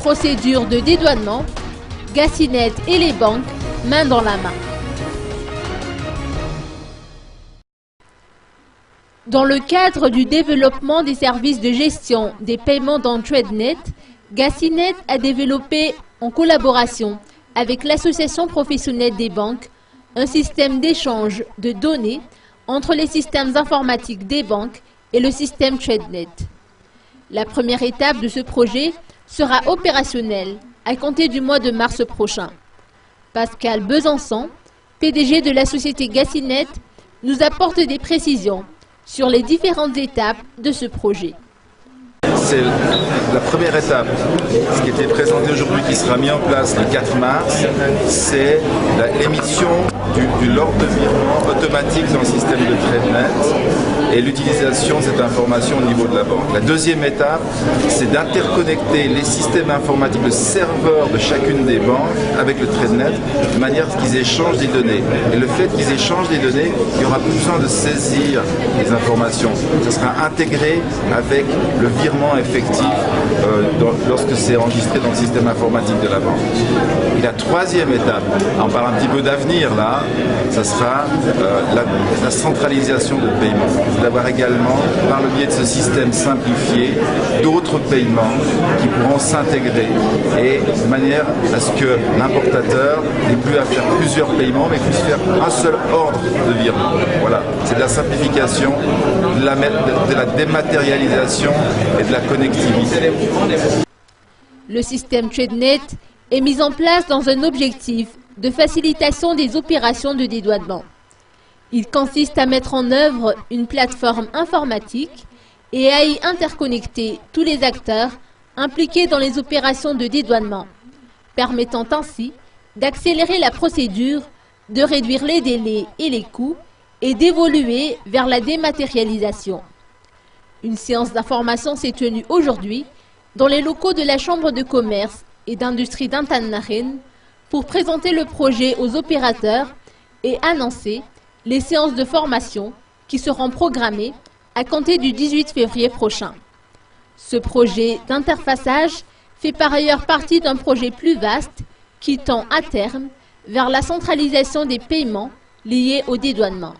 Procédure de dédouanement, Gassinet et les banques, main dans la main. Dans le cadre du développement des services de gestion des paiements dans TradeNet, Gassinet a développé, en collaboration avec l'Association professionnelle des banques, un système d'échange de données entre les systèmes informatiques des banques et le système TradeNet. La première étape de ce projet sera opérationnelle à compter du mois de mars prochain. Pascal Besançon, PDG de la société Gassinet, nous apporte des précisions sur les différentes étapes de ce projet. C'est la première étape. Ce qui était présenté aujourd'hui, qui sera mis en place le 4 mars, c'est l'émission de l'ordre de virement automatique dans le système de TradeNet et l'utilisation de cette information au niveau de la banque. La deuxième étape, c'est d'interconnecter les systèmes informatiques, le serveur de chacune des banques avec le TradeNet, de manière à ce qu'ils échangent des données. Et le fait qu'ils échangent des données, il n'y aura plus besoin de saisir les informations. Ça sera intégré avec le virement effectif lorsque c'est enregistré dans le système informatique de la banque. Et la troisième étape, on parle un petit peu d'avenir là, ça sera la centralisation de paiement. D'avoir également, par le biais de ce système simplifié, d'autres paiements qui pourront s'intégrer et de manière à ce que l'importateur n'ait plus à faire plusieurs paiements mais puisse faire un seul ordre de virement. Voilà, c'est de la simplification, de la dématérialisation et de la connectivité. Le système TradeNet est mis en place dans un objectif de facilitation des opérations de dédouanement. Il consiste à mettre en œuvre une plateforme informatique et à y interconnecter tous les acteurs impliqués dans les opérations de dédouanement, permettant ainsi d'accélérer la procédure, de réduire les délais et les coûts et d'évoluer vers la dématérialisation. Une séance d'information s'est tenue aujourd'hui dans les locaux de la Chambre de commerce et d'industrie d'Antananarivo pour présenter le projet aux opérateurs et annoncer les séances de formation qui seront programmées à compter du 18 février prochain. Ce projet d'interfaçage fait par ailleurs partie d'un projet plus vaste qui tend à terme vers la centralisation des paiements liés au dédouanement.